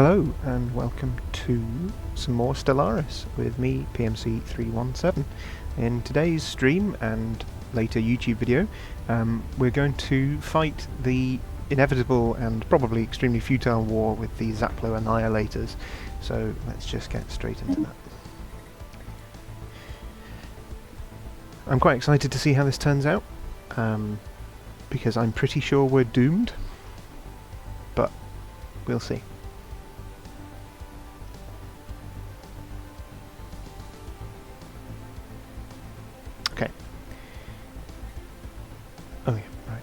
Hello and welcome to some more Stellaris with me, PMC317. In today's stream and later YouTube video, we're going to fight the inevitable and probably extremely futile war with the Xaplo annihilators. So let's just get straight into that. I'm quite excited to see how this turns out, because I'm pretty sure we're doomed, but we'll see. Okay. Oh yeah, right.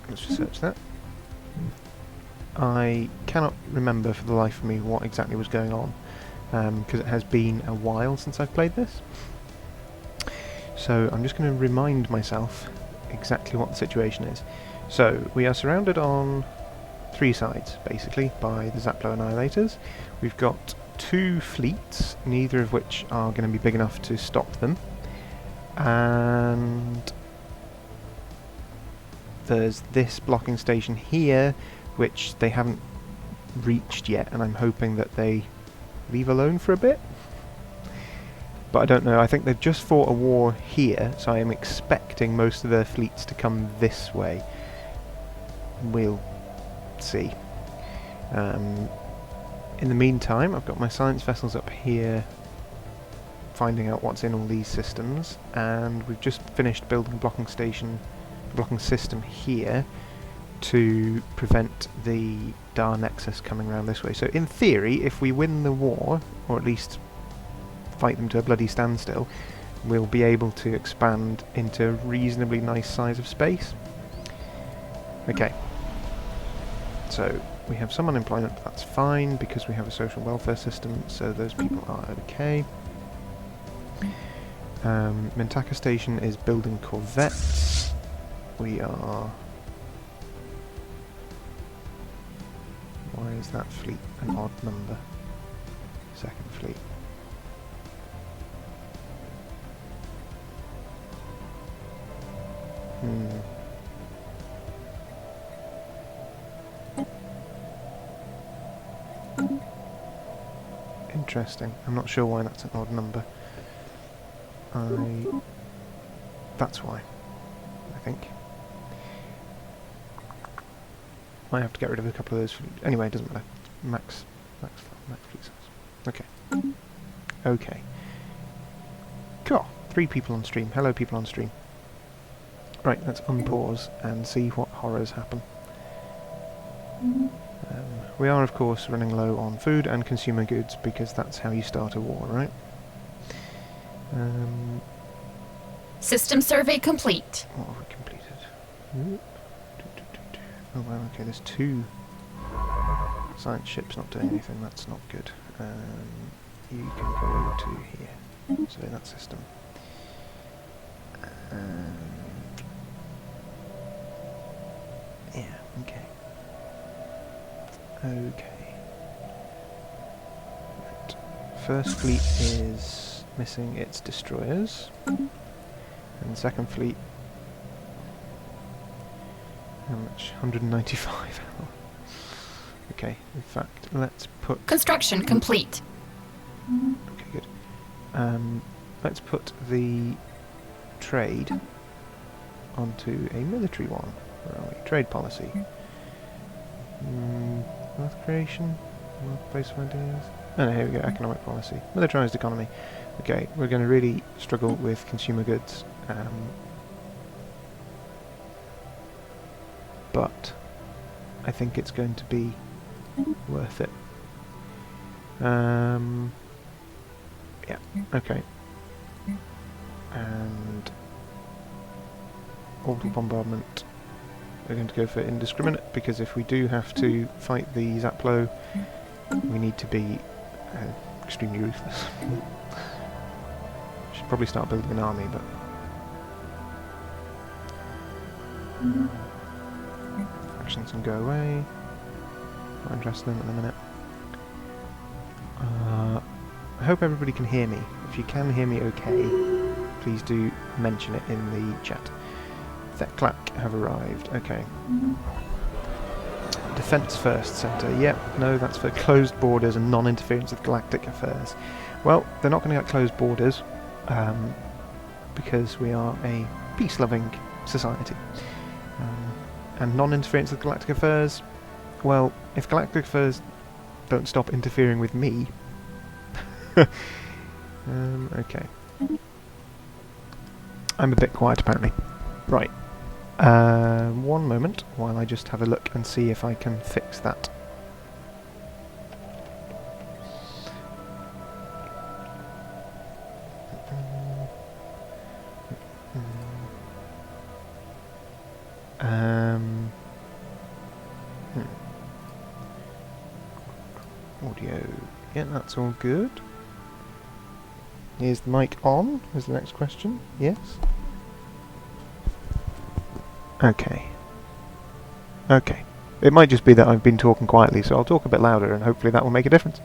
Let's just search that. I cannot remember for the life of me what exactly was going on, because it has been a while since I've played this. So I'm just going to remind myself exactly what the situation is. So we are surrounded on three sides, basically, by the Xaplo annihilators. We've got two fleets, neither of which are going to be big enough to stop them. And there's this blocking station here, which they haven't reached yet, and I'm hoping that they leave alone for a bit. But I don't know, I think they've just fought a war here, so I am expecting most of their fleets to come this way. We'll see. In the meantime, I've got my science vessels up here finding out what's in all these systems, and we've just finished building a blocking system here to prevent the Dar Nexus coming around this way. So in theory, if we win the war, or at least fight them to a bloody standstill, we'll be able to expand into a reasonably nice size of space. Okay. So we have some unemployment, but that's fine because we have a social welfare system, so those people are okay. Mintaka Station is building corvettes. We are... Why is that fleet an odd number? Second fleet. Interesting. I'm not sure why that's an odd number. That's why, I think. Might have to get rid of a couple of those. Anyway, it doesn't matter. Max fleet size. Okay. Okay. Cool. 3 people on stream. Hello, people on stream. Right, let's unpause and see what horrors happen. We are, of course, running low on food and consumer goods, because that's how you start a war, right? System survey complete. What have we completed? Oh wow, okay, there's 2 science ships not doing anything, that's not good. You can go to here, so that system. Yeah, okay. Okay. Right. First fleet is missing its destroyers, and the second fleet, how much? 195. Okay, in fact, let's put... Construction complete. Okay, good. Let's put the trade onto a military one. Where are we? Trade policy. Wealth creation? Wealth place of ideas? Oh no, here we go, economic policy. Militarized economy. Okay, we're going to really struggle with consumer goods. But I think it's going to be worth it. Yeah, okay. And orbital bombardment. We're going to go for indiscriminate, because if we do have to fight the Xaplo, we need to be extremely ruthless. Should probably start building an army, but... Factions can go away. Not interested in them at the minute. I hope everybody can hear me. If you can hear me okay, please do mention it in the chat. That clack have arrived. Okay. Defence First Centre. Yep, no, that's for closed borders and non-interference with galactic affairs. Well, they're not going to get closed borders, because we are a peace-loving society. And non-interference with galactic affairs, well, if galactic affairs don't stop interfering with me... okay. I'm a bit quiet, apparently. Right. One moment, while I just have a look and see if I can fix that. Audio. Yeah, that's all good. Is the mic on? Is the next question? Yes? Okay. Okay. It might just be that I've been talking quietly, so I'll talk a bit louder and hopefully that will make a difference.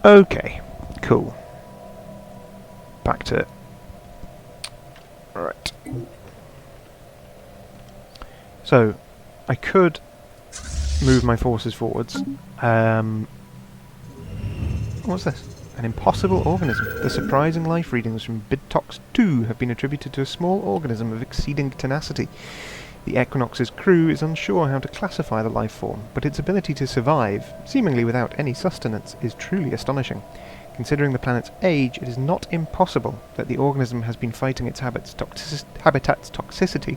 Okay. Cool. Back to it. Right. So, I could move my forces forwards. What's this? An impossible organism. The surprising life readings from Bidtox 2 have been attributed to a small organism of exceeding tenacity. The Equinox's crew is unsure how to classify the life form, but its ability to survive, seemingly without any sustenance, is truly astonishing. Considering the planet's age, it is not impossible that the organism has been fighting its habitat's toxicity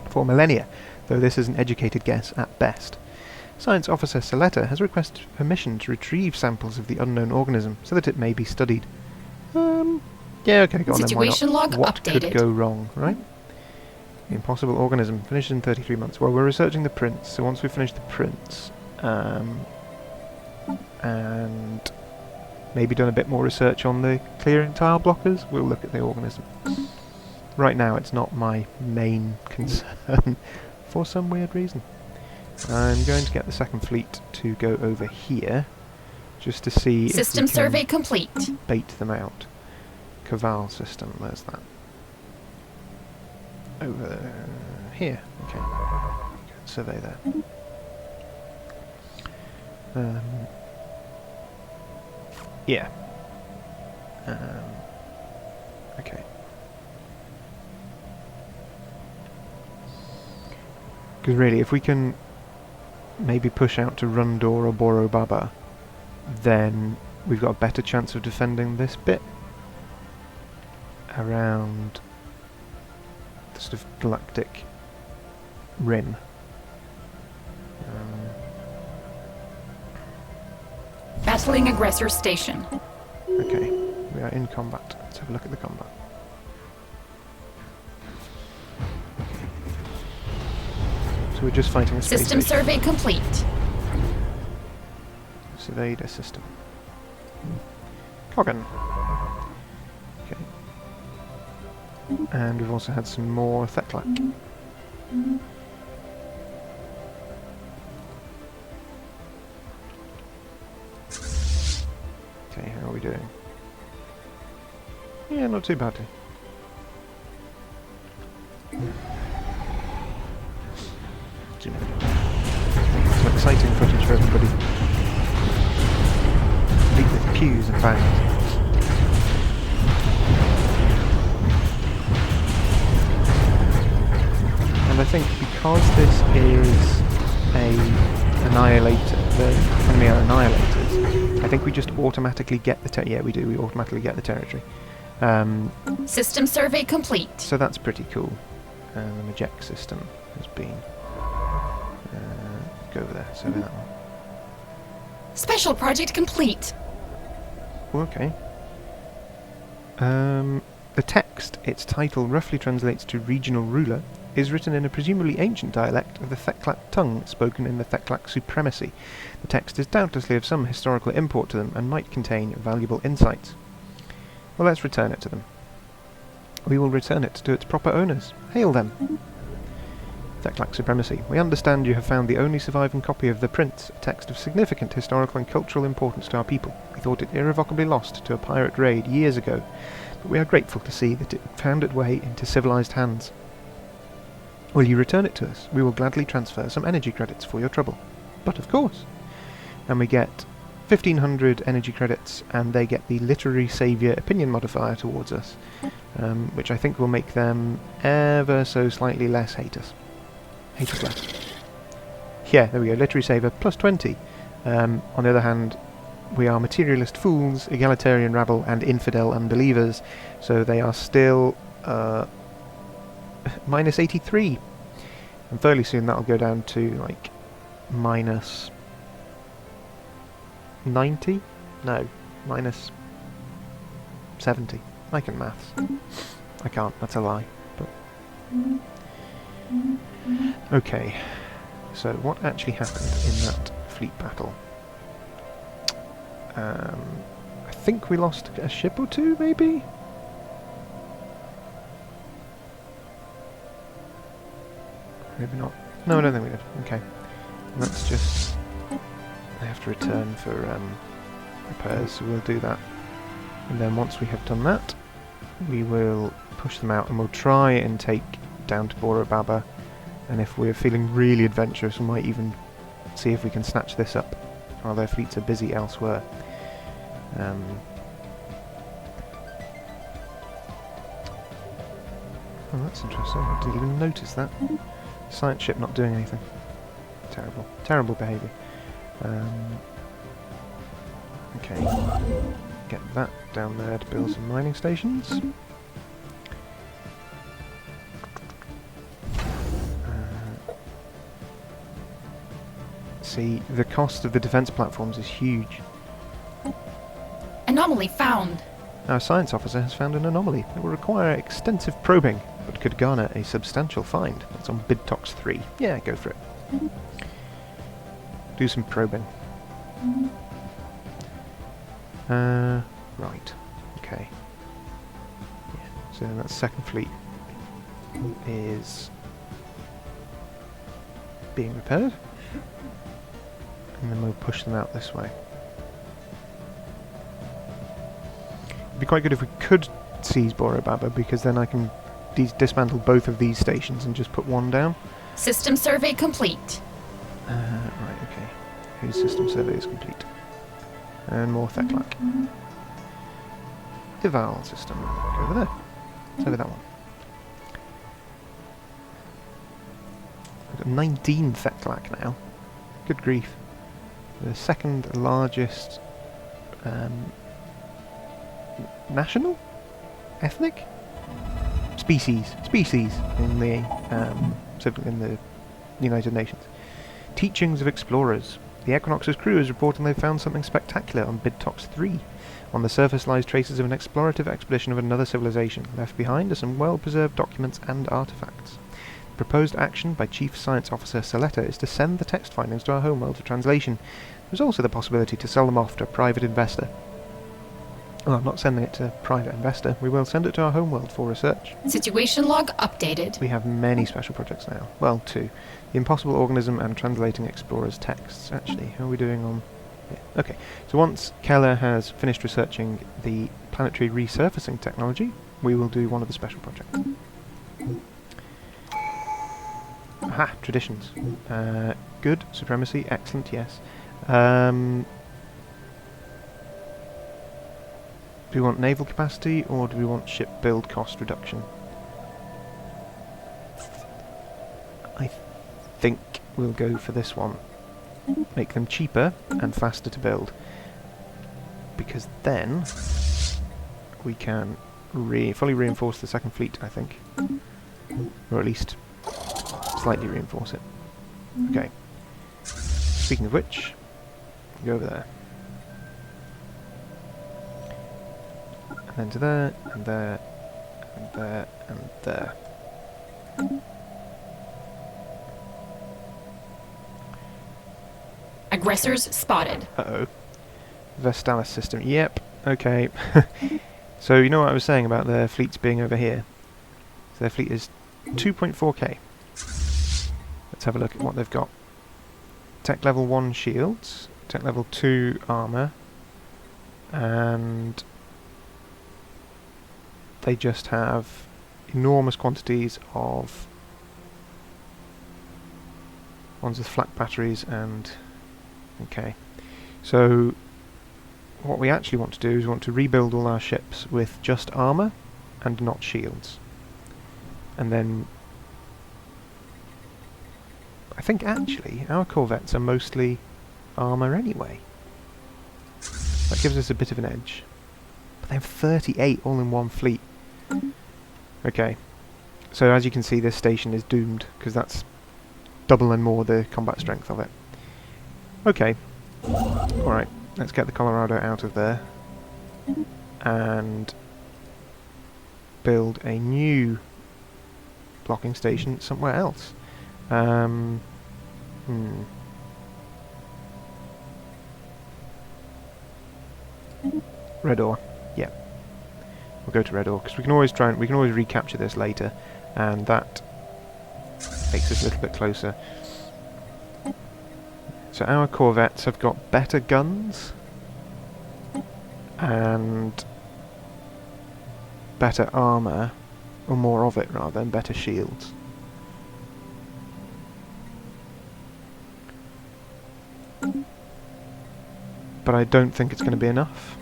for millennia, though this is an educated guess at best. Science Officer Saletta has requested permission to retrieve samples of the unknown organism so that it may be studied. Yeah, okay, go on then, why not? Situation log What updated. could go wrong, right? The impossible organism, finished in 33 months. Well, we're researching the prints, so once we finish the prints, and maybe done a bit more research on the clearing tile blockers, we'll look at the organism. Right now, it's not my main concern, for some weird reason. I'm going to get the second fleet to go over here, just to see System if we survey can complete. bait them out. Caval system, where's that? Over here, okay. Survey there. Yeah. Okay. Because really, if we can maybe push out to Rundor or Boro Baba, then we've got a better chance of defending this bit around the sort of galactic rim. Battling aggressor station. Okay, we are in combat. Let's have a look at the combat. So we're just fighting a space System station. survey complete. Surveyed a system. Coggan. Okay. And we've also had some more Theclac. Okay, how are we doing? Yeah, not too badly. Some exciting footage for everybody. Complete with pews and bangs. And I think because this is a annihilator, the enemy are annihilators, I think we just automatically get the yeah, we do, we automatically get the territory. System survey complete. So that's pretty cool. And the Majek system has been... go over there, survey that one. Special project complete. Oh, okay. The text, its title roughly translates to regional ruler, is written in a presumably ancient dialect of the Theclac tongue spoken in the Theclac supremacy. The text is doubtlessly of some historical import to them and might contain valuable insights. Well, let's return it to them. We will return it to its proper owners. Hail them! Theclac supremacy. We understand you have found the only surviving copy of the Prince, a text of significant historical and cultural importance to our people. We thought it irrevocably lost to a pirate raid years ago, but we are grateful to see that it found its way into civilized hands. Will you return it to us? We will gladly transfer some energy credits for your trouble. But of course. And we get 1500 energy credits, and they get the literary saviour opinion modifier towards us, which I think will make them ever so slightly less hate us. Hate us less. Yeah, there we go, literary saviour plus 20. On the other hand, we are materialist fools, egalitarian rabble, and infidel unbelievers, so they are still minus 83. And fairly soon that'll go down to like minus 90? No, minus 70. I can maths. I can't, that's a lie. But okay, so what actually happened in that fleet battle? I think we lost a ship or two, maybe? Maybe not. No, I don't think we did. Okay. Let's just... I have to return for repairs, so we'll do that. And then once we have done that, we will push them out and we'll try and take down to Bora Baba. And if we're feeling really adventurous, we might even see if we can snatch this up while their fleets are busy elsewhere. Oh, that's interesting. I didn't even notice that. Science ship not doing anything. Terrible. Terrible behaviour. Okay. Get that down there to build some mining stations. See, the cost of the defence platforms is huge. Anomaly found. Our science officer has found an anomaly that will require extensive probing, but could garner a substantial find. That's on BidTox 3. Yeah, go for it. Do some probing. Right. Okay. Yeah. So then that second fleet is being repaired. And then we'll push them out this way. It'd be quite good if we could seize Bora Baba, because then I can dismantle both of these stations and just put one down. System survey complete. Right, okay. Whose system survey is complete? And more Theclac. Eval system. Go over there. It's over that one. We've got 19 Theclac now. Good grief. The second largest national? Ethnic? Species in the United Nations. Teachings of explorers. The Equinox's crew is reporting they've found something spectacular on BidTox 3. On the surface lies traces of an explorative expedition of another civilization. Left behind are some well-preserved documents and artifacts. The proposed action by Chief Science Officer Saletta is to send the text findings to our homeworld for translation. There's also the possibility to sell them off to a private investor. Well, I'm not sending it to a private investor. We will send it to our homeworld for research. Situation log updated. We have many special projects now. Well, 2. The Impossible Organism and Translating Explorers' Texts. Actually, how are we doing on... Yeah. Okay, so once Keller has finished researching the planetary resurfacing technology, we will do one of the special projects. Aha, traditions. Good, supremacy, excellent, yes. Do we want naval capacity, or do we want ship build cost reduction? I think we'll go for this one. Make them cheaper and faster to build. Because then we can fully reinforce the second fleet, I think. Or at least slightly reinforce it. Okay. Speaking of which, go over there. And then to there, and there, and there, and there. Aggressors spotted. Uh-oh. The Stellaris system. Yep. Okay. So you know what I was saying about their fleets being over here? So their fleet is 2.4k. Let's have a look at what they've got. Tech level 1 shields, tech level 2 armour, and they just have enormous quantities of Ones with flak batteries and... Okay. So, what we actually want to do is we want to rebuild all our ships with just armour and not shields. And then... I think actually our corvettes are mostly armour anyway. That gives us a bit of an edge. But they have 38 all in one fleet. Okay. So as you can see, this station is doomed, because that's double and more the combat strength of it. Okay. Alright, let's get the Colorado out of there. And build a new blocking station somewhere else. Red Ore. Yeah. We'll go to Red Ore, because we can always recapture this later, and that makes us a little bit closer. So our corvettes have got better guns and better armour, or more of it rather, and better shields. But I don't think it's going to be enough.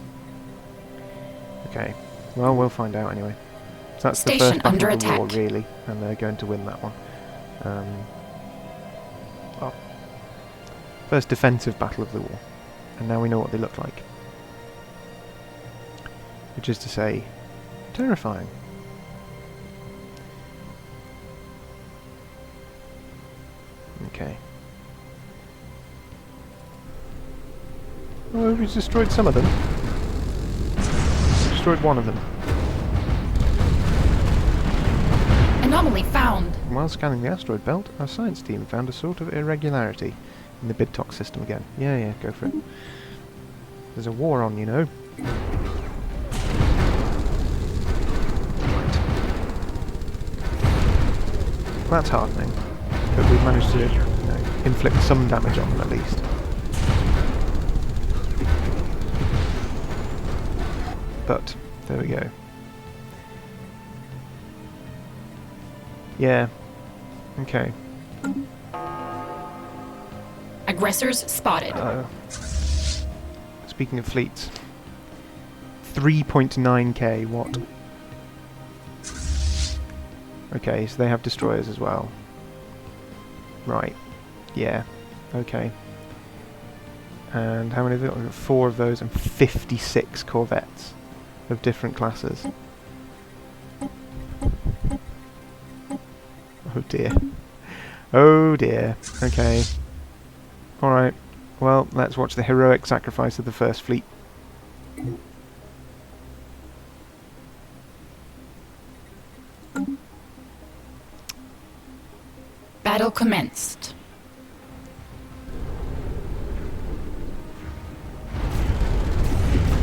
Okay, well, we'll find out anyway. So that's the first battle of the war, really, and they're going to win that one. Well, first defensive battle of the war, and now we know what they look like. Which is to say, terrifying. Okay. Oh, we've destroyed some of them. Destroyed one of them. Anomaly found. While scanning the asteroid belt, our science team found a sort of irregularity in the Bidtox system again. Yeah, go for it. There's a war on, you know. Right. That's heartening. But we've managed to, inflict some damage on them at least. But, there we go. Yeah. Okay. Aggressors spotted. Speaking of fleets. 3.9k, what? Okay, so they have destroyers as well. Right. Yeah. Okay. And how many of them? 4 of those and 56 corvettes of different classes. Oh dear. Oh dear. Okay. Alright. Well, let's watch the heroic sacrifice of the first fleet. Battle commenced.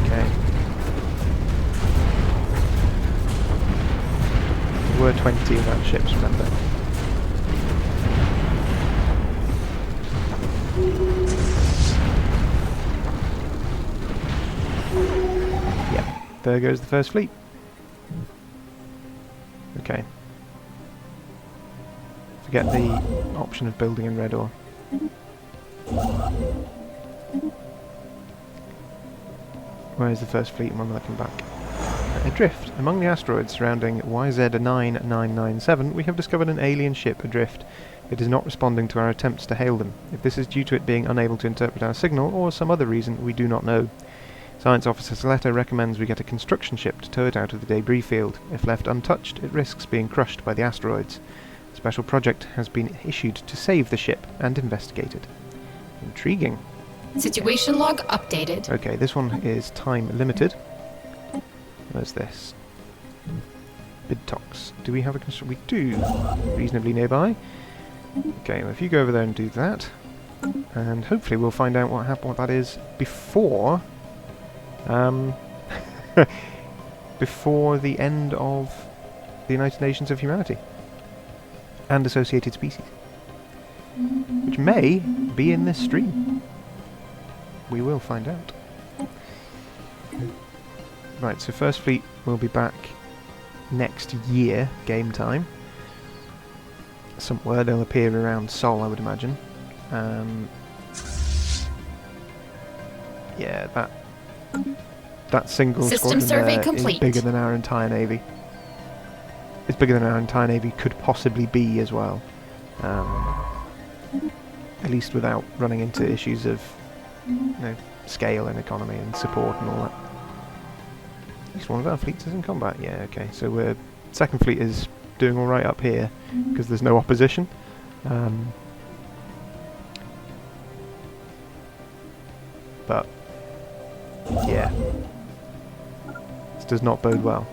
Okay. There were 20 of our ships, remember? Yep, there goes the first fleet. Okay. Forget the option of building in Red Ore. Where is the first fleet and when will it come back? Adrift. Among the asteroids surrounding YZ9997, we have discovered an alien ship adrift. It is not responding to our attempts to hail them. If this is due to it being unable to interpret our signal, or some other reason, we do not know. Science Officer Saletta recommends we get a construction ship to tow it out of the debris field. If left untouched, it risks being crushed by the asteroids. A special project has been issued to save the ship and investigate it. Intriguing. Situation log updated. Okay, this one is time limited. Where's this? Bidtox. Do we have a construction? We do. Reasonably nearby. Okay, well, if you go over there and do that, and hopefully we'll find out what that is before, before the end of the United Nations of Humanity and associated species, which may be in this stream. We will find out. Right, so First Fleet will be back next year, game time. Somewhere they'll appear around Sol, I would imagine. Yeah, that single System squadron survey there complete. is bigger than our entire navy. It's bigger than our entire navy could possibly be as well. At least without running into issues of, you know, scale and economy and support and all that. At least one of our fleets is in combat. Yeah, okay. So we're second fleet is doing all right up here because there's no opposition. But yeah, this does not bode well.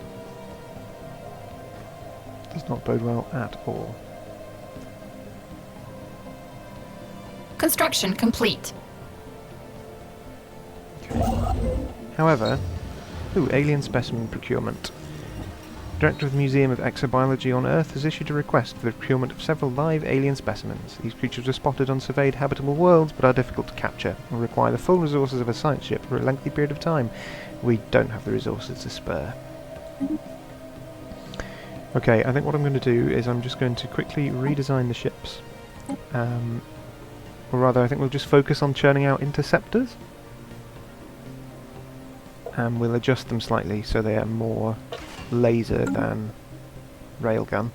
Does not bode well at all. Construction complete. Okay. However, alien specimen procurement. Director of the Museum of Exobiology on Earth has issued a request for the procurement of several live alien specimens. These creatures are spotted on surveyed habitable worlds, but are difficult to capture and require the full resources of a science ship for a lengthy period of time. We don't have the resources to spare. Okay, I think what I'm going to do is I'm just going to quickly redesign the ships. Or rather, I think we'll just focus on churning out interceptors. And we'll adjust them slightly so they are more laser than railgun.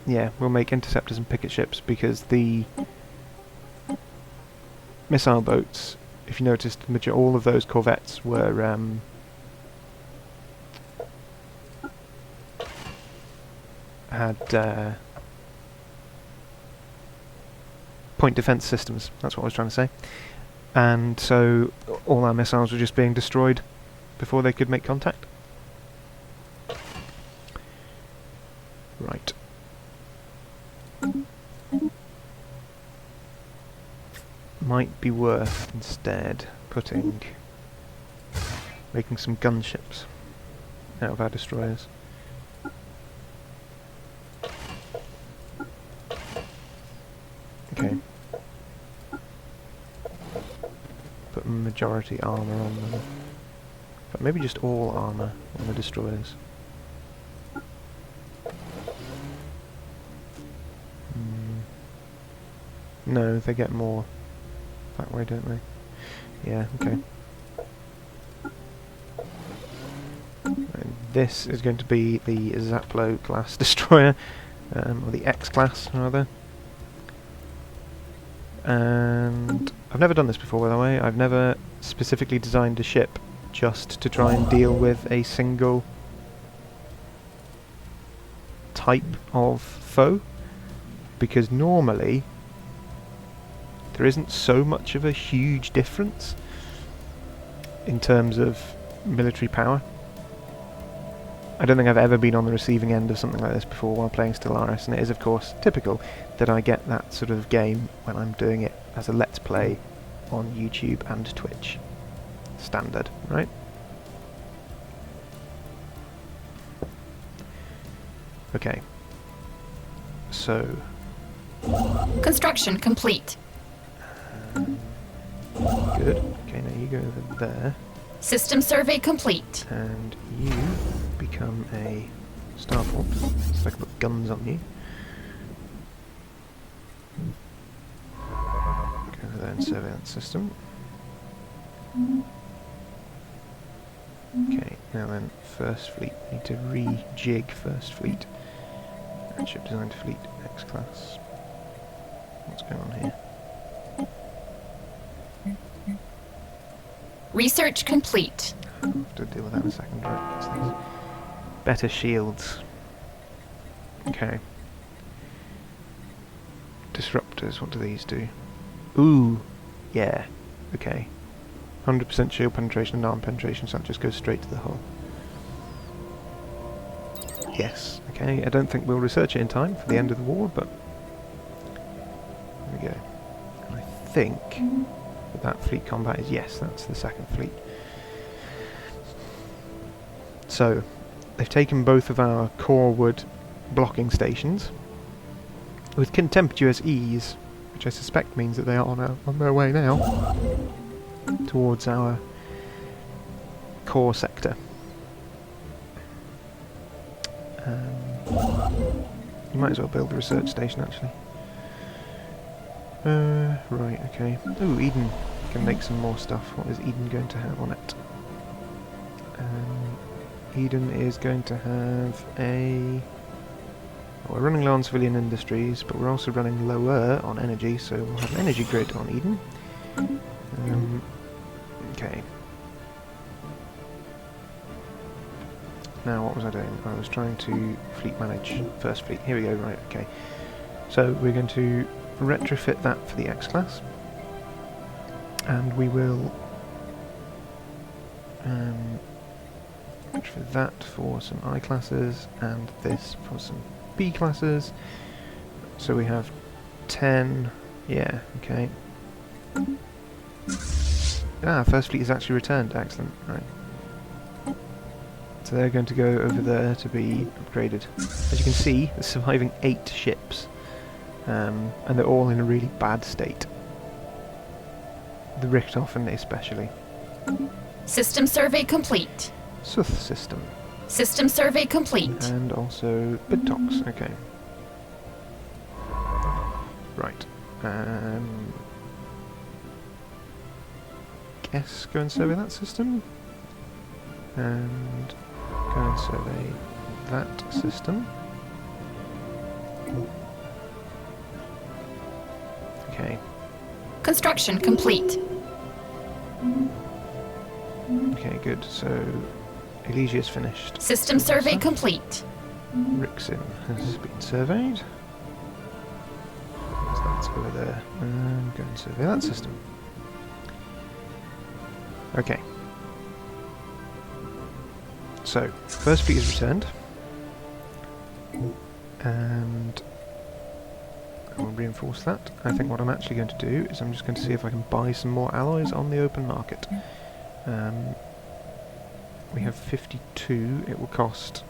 Yeah, we'll make interceptors and picket ships because the missile boats, if you noticed, all of those corvettes were had point defense systems. That's what I was trying to say. And so all our missiles were just being destroyed before they could make contact. Right. Might be worth instead making some gunships out of our destroyers. Okay. Put majority armour on them. But maybe just all armour on the destroyers. No, they get more that way, don't they? Yeah, okay. And this is going to be the Xaplo class destroyer, or the X class rather. And I've never done this before, by the way. I've never specifically designed a ship just to try and deal with a single type of foe, because normally there isn't so much of a huge difference in terms of military power. I don't think I've ever been on the receiving end of something like this before while playing Stellaris, and it is of course typical that I get that sort of game when I'm doing it as a Let's Play on YouTube and Twitch. Standard, right? Okay. So... Construction complete. Good. Okay, now you go over there. System survey complete. And you become a starport, so I can put guns on you. Go over there and surveillance system. Okay, now then, first fleet. We need to rejig first fleet. And ship designed fleet, X class. What's going on here? Research complete. I'll have to deal with that in a second, right? Better shields. Okay. Disruptors, what do these do? Ooh, yeah, okay. 100% shield penetration and arm penetration, so that just goes straight to the hull. Yes, okay, I don't think we'll research it in time for the end of the war, but... there we go. And I think that fleet combat is, yes, that's the second fleet. So, they've taken both of our core wood blocking stations with contemptuous ease, which I suspect means that they are on their way now towards our core sector. You might as well build a research station, actually. Right, okay. Ooh, Eden can make some more stuff. What is Eden going to have on it? Eden is going to have a... Well, we're running low on civilian industries, but we're also running lower on energy, so we'll have an energy grid on Eden. Okay. Now, what was I doing? I was trying to fleet manage first fleet. Here we go, right, okay. So, we're going to retrofit that for the X-Class. And we will... retrofit that for some I-classes, and this for some B-classes. So we have 10... Yeah, okay. Ah, first fleet is actually returned. Excellent, right. So they're going to go over there to be upgraded. As you can see, there's surviving 8 ships. And they're all in a really bad state. The Richthofen especially. System survey complete. Suth system. System survey complete. And also Bitox, okay. Right. Guess go and survey that system. And go and survey that system. Okay. Construction complete. Okay, good. So Elesia's finished. System survey complete. Rixin has been surveyed. So that's over there. And go and survey that system. Okay. So, first fleet is returned. And I will reinforce that. I think what I'm actually going to do is I'm just going to see if I can buy some more alloys on the open market. We have 52. It will cost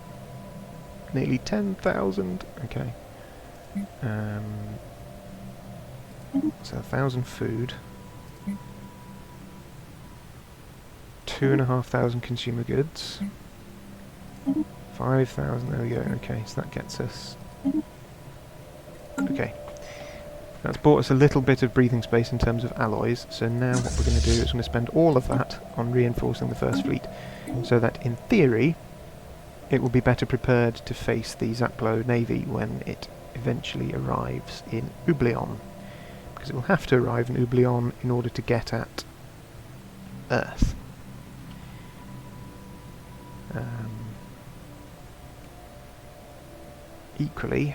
nearly 10,000. Okay. So 1,000 food. 2,500 consumer goods. 5,000. There we go. Okay, so that gets us. Okay. That's bought us a little bit of breathing space in terms of alloys, so now what we're going to do is we're going to spend all of that on reinforcing the first fleet, so that in theory it will be better prepared to face the Xaplo Navy when it eventually arrives in Ublion, because it will have to arrive in Ublion in order to get at Earth. Equally,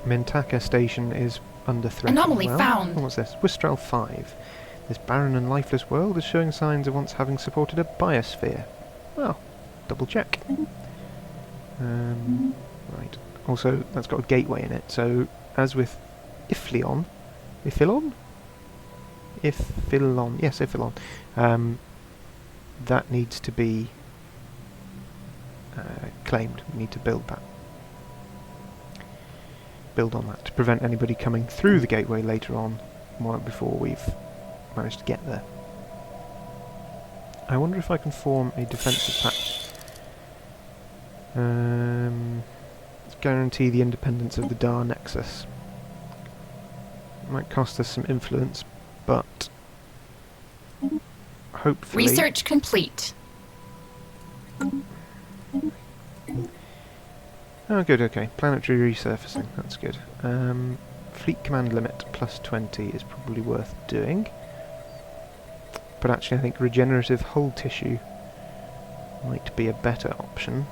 Mintaka station is under threat. Anomaly well. found. Oh, what's this? Wistrel 5. This barren and lifeless world is showing signs of once having supported a biosphere. Well, double check. Right. Also, that's got a gateway in it. So, as with Iflion, yes, Ifilon. That needs to be claimed. We need to build that. Build on that to prevent anybody coming through the gateway later on, before we've managed to get there. I wonder if I can form a defensive pact. Let's guarantee the independence of the Dar Nexus. It might cost us some influence, but hopefully... Research complete. Oh, good, okay. Planetary resurfacing, that's good. Fleet command limit plus 20 is probably worth doing. But actually I think regenerative hull tissue might be a better option.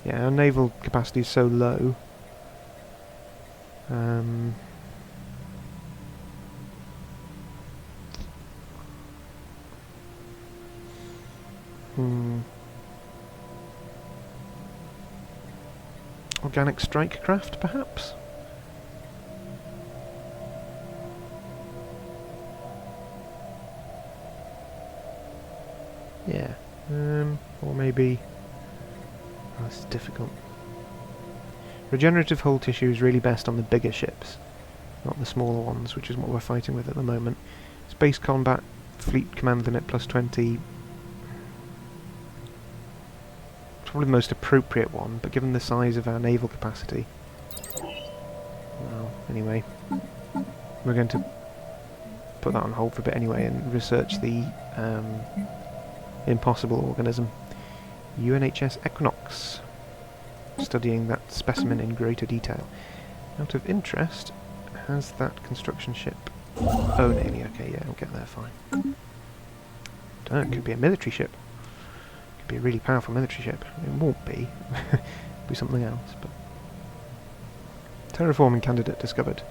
Yeah, our naval capacity is so low. Organic strike craft, perhaps? Yeah. Or maybe... Oh, this is difficult. Regenerative hull tissue is really best on the bigger ships, not the smaller ones, which is what we're fighting with at the moment. Space combat, fleet command limit plus 20. probably the most appropriate one, but given the size of our naval capacity... Well, anyway, we're going to put that on hold for a bit anyway and research the impossible organism. UNHS Equinox. Studying that specimen in greater detail. Out of interest, has that construction ship... Oh, nearly, okay, yeah, we'll get there fine. Don't know, it could be a military ship. It could be a really powerful military ship. It won't be. It'll be something else, but... Terraforming candidate discovered.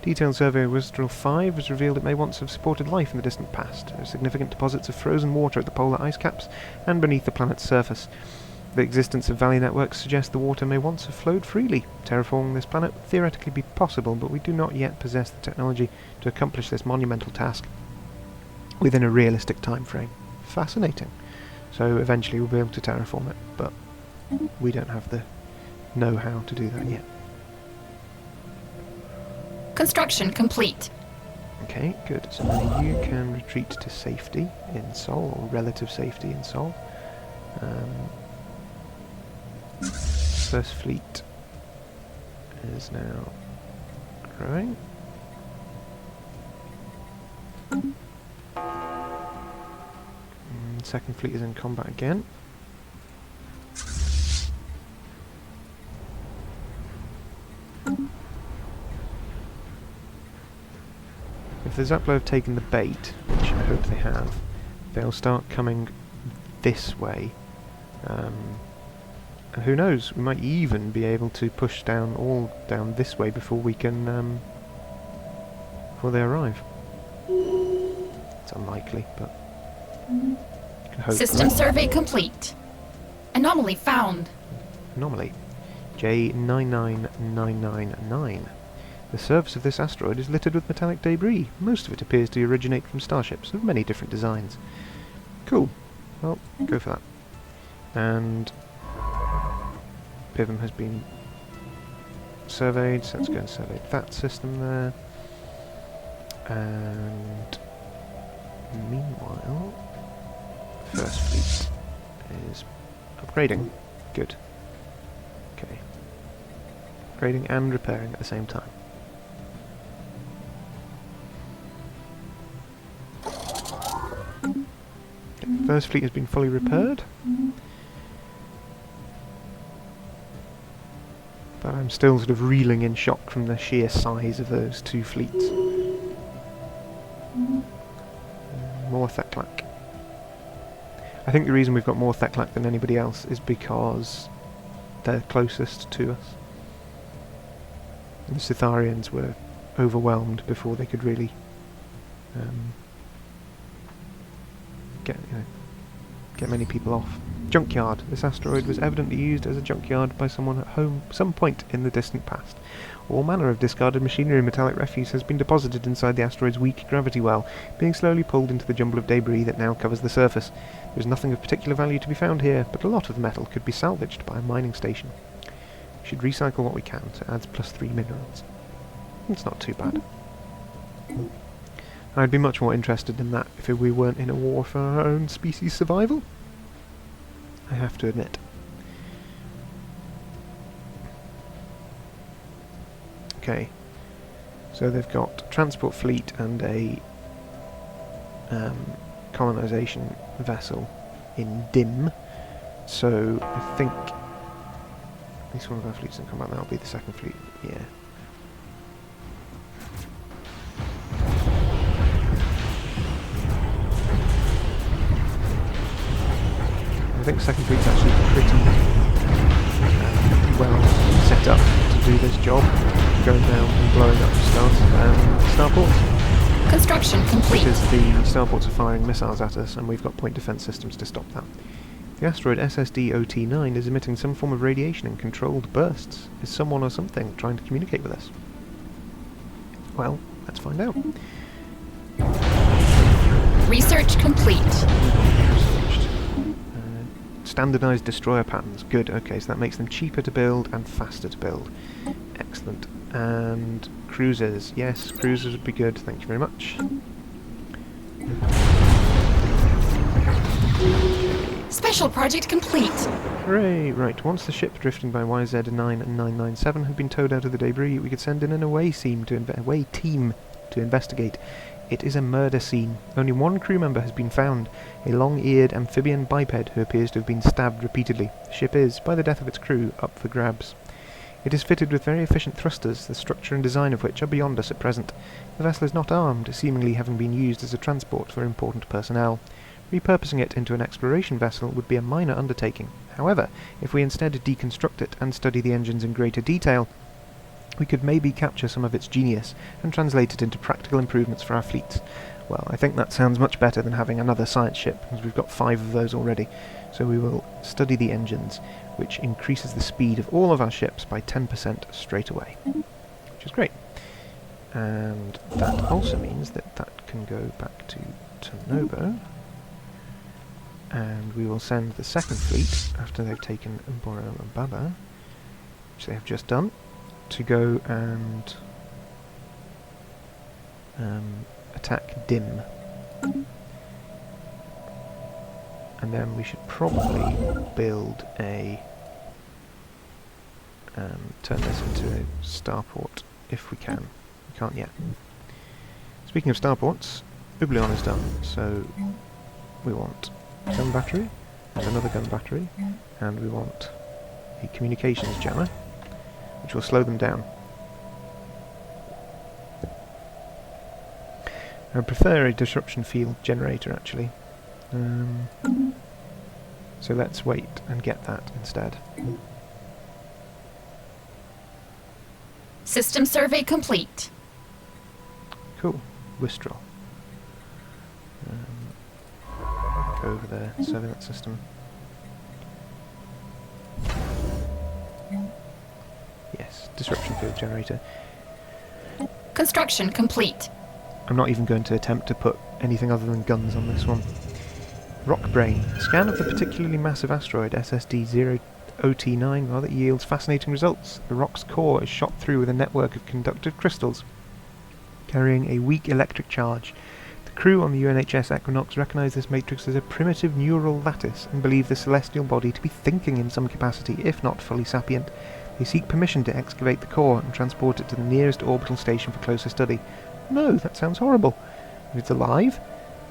Detailed survey of Wistral 5 has revealed it may once have supported life in the distant past. There are significant deposits of frozen water at the polar ice caps and beneath the planet's surface. The existence of valley networks suggests the water may once have flowed freely. Terraforming this planet would theoretically be possible, but we do not yet possess the technology to accomplish this monumental task within a realistic time frame. Fascinating. So eventually we'll be able to terraform it, but we don't have the know-how to do that yet. Construction complete. Okay, good. So now you can retreat to safety in Sol, or relative safety in Sol. First fleet is now growing. Second fleet is in combat again. If the Xaplo have taken the bait, which I hope they have, they'll start coming this way. And who knows, we might even be able to push down this way before we can, before they arrive. It's unlikely, but you can hope. System survey complete. Anomaly found. Anomaly. J99999. The surface of this asteroid is littered with metallic debris. Most of it appears to originate from starships of many different designs. Cool. Well, go for that. And Pivum has been surveyed, so let's go and survey that system there. And meanwhile, first fleet is upgrading. Good. Okay. Upgrading and repairing at the same time. First fleet has been fully repaired. But I'm still sort of reeling in shock from the sheer size of those two fleets. More Theclac. I think the reason we've got more Theclac than anybody else is because they're closest to us. The Cytharians were overwhelmed before they could really get many people off. Junkyard. This asteroid was evidently used as a junkyard by someone at home some point in the distant past. All manner of discarded machinery and metallic refuse has been deposited inside the asteroid's weak gravity well, being slowly pulled into the jumble of debris that now covers the surface. There is nothing of particular value to be found here, but a lot of the metal could be salvaged by a mining station. We should recycle what we can, so it adds +3 minerals. It's not too bad. I'd be much more interested in that if we weren't in a war for our own species' survival. I have to admit. Okay, so they've got transport fleet and a colonisation vessel in Dim. So I think at least one of our fleets in combat. That'll be the second fleet. Yeah. I think second fleet's actually pretty well set up to do this job, going down and blowing up starports. Construction complete. Because the starports are firing missiles at us and we've got point defence systems to stop that. The asteroid SSD-OT9 is emitting some form of radiation in controlled bursts. Is someone or something trying to communicate with us? Well, let's find out. Research complete. Standardised destroyer patterns. Good, okay, so that makes them cheaper to build and faster to build. Excellent. And cruisers. Yes, cruisers would be good, thank you very much. Initial project complete. Hooray! Right, once the ship drifting by YZ9 and 997 had been towed out of the debris, we could send in an away team to investigate. It is a murder scene. Only one crew member has been found, a long-eared amphibian biped who appears to have been stabbed repeatedly. The ship is, by the death of its crew, up for grabs. It is fitted with very efficient thrusters, the structure and design of which are beyond us at present. The vessel is not armed, seemingly having been used as a transport for important personnel. Repurposing it into an exploration vessel would be a minor undertaking. However, if we instead deconstruct it and study the engines in greater detail, we could maybe capture some of its genius and translate it into practical improvements for our fleets. Well, I think that sounds much better than having another science ship, because we've got 5 of those already. So we will study the engines, which increases the speed of all of our ships by 10% straight away, which is great. And that also means that that can go back to Tonobo, and we will send the second fleet, after they've taken Boro and Baba, which they have just done, to go and attack Dim. And then we should probably build a turn this into a starport if we can. We can't yet. Speaking of starports, Xaplo-UN is done, so we want a gun battery and another gun battery, and we want a communications jammer, which will slow them down. I prefer a disruption field generator, actually. So let's wait and get that instead. System survey complete. Cool. Wistrel. Go over there, survey that system. Yes, disruption field generator. Construction complete. I'm not even going to attempt to put anything other than guns on this one. Rock Brain. Scan of the particularly massive asteroid SSD-0OT9 yields fascinating results. The rock's core is shot through with a network of conductive crystals carrying a weak electric charge. The crew on the UNHS Equinox recognise this matrix as a primitive neural lattice and believe the celestial body to be thinking in some capacity, if not fully sapient. They seek permission to excavate the core and transport it to the nearest orbital station for closer study. No, that sounds horrible. If it's alive,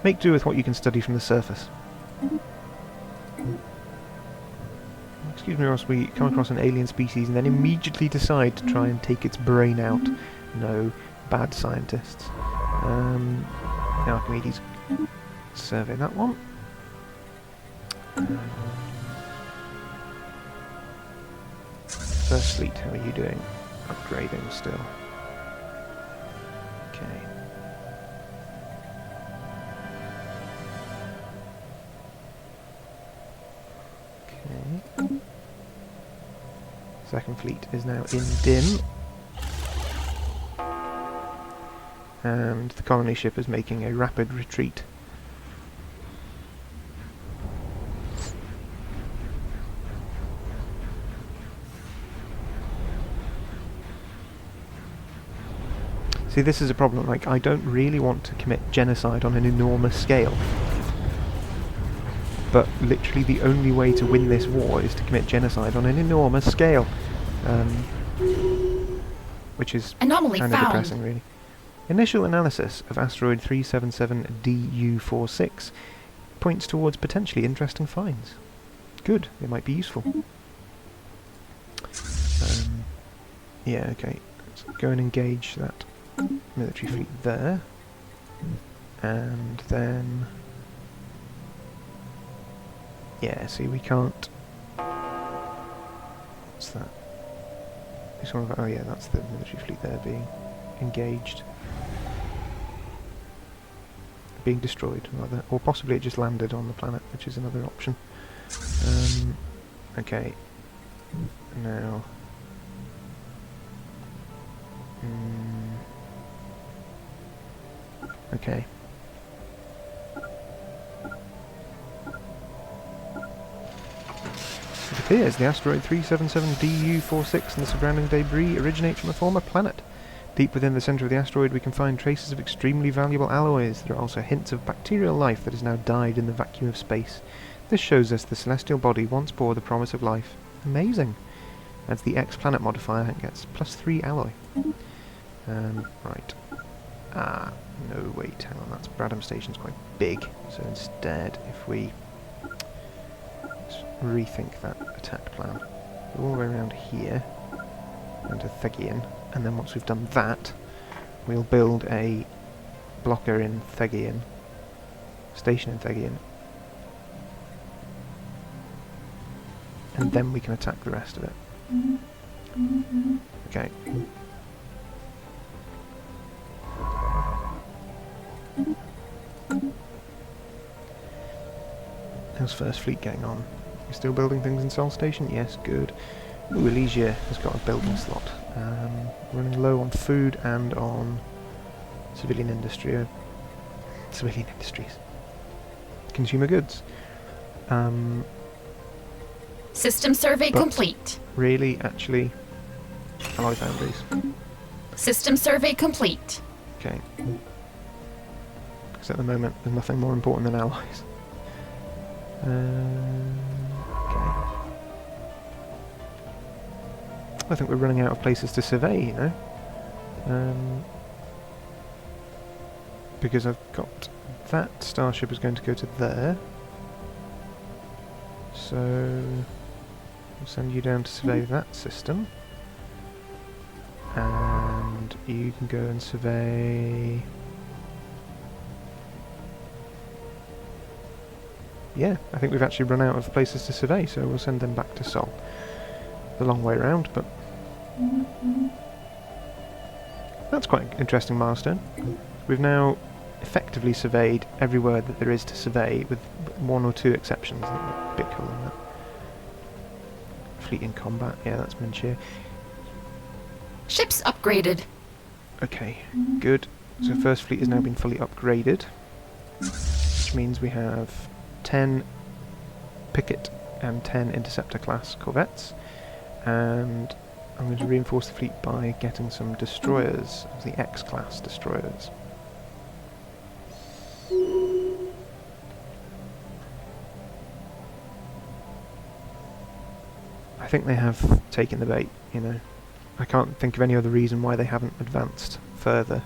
make do with what you can study from the surface. Excuse me, whilst we come across an alien species and then immediately decide to try and take its brain out. No, bad scientists. Archimedes, survey that one. First fleet, how are you doing? Upgrading still. Okay. Okay. Second fleet is now in Dim. And the colony ship is making a rapid retreat. See, this is a problem. Like, I don't really want to commit genocide on an enormous scale. But literally the only way to win this war is to commit genocide on an enormous scale. Which is kind of depressing, really. Initial analysis of asteroid 377DU46 points towards potentially interesting finds. Good, they might be useful. Yeah, okay. Let's go and engage that military fleet there. And then... yeah, see, we can't... what's that? This one, oh yeah, that's the military fleet there being engaged. Being destroyed, rather. Or possibly it just landed on the planet, which is another option. Okay. Now... okay. It appears the asteroid 377DU46 and the surrounding debris originate from a former planet. Deep within the centre of the asteroid we can find traces of extremely valuable alloys. There are also hints of bacterial life that has now died in the vacuum of space. This shows us the celestial body once bore the promise of life. Amazing! Adds the X-planet modifier and gets +3 alloy. Right. Ah, no, wait, hang on, that's Bradham Station's quite big, so instead, if we rethink that attack plan, go all the way around here, into Thegian, and then once we've done that, we'll build a blocker in Thegian, station in Thegian, and then we can attack the rest of it. Okay. How's First Fleet getting on? You still building things in Sol Station? Yes, good. Ooh, Elysia has got a building slot. Running low on food and on civilian industries. Consumer goods. System survey complete. Really, actually, alloy foundries. System survey complete. Okay. Because at the moment, there's nothing more important than allies. Okay. I think we're running out of places to survey, you know? Because I've got that starship is going to go to there. So I'll send you down to survey that system. And you can go and survey... Yeah, I think we've actually run out of places to survey, so we'll send them back to Sol. The long way around, but... That's quite an interesting milestone. We've now effectively surveyed everywhere that there is to survey, with one or two exceptions. I think we're a bit cool on that. Fleet in combat, yeah, that's Minshir. Ships upgraded. Okay, good. So First Fleet has now been fully upgraded, which means we have 10 Picket and 10 Interceptor class corvettes, and I'm going to reinforce the fleet by getting some destroyers, of the X-class destroyers. I think they have taken the bait, you know. I can't think of any other reason why they haven't advanced further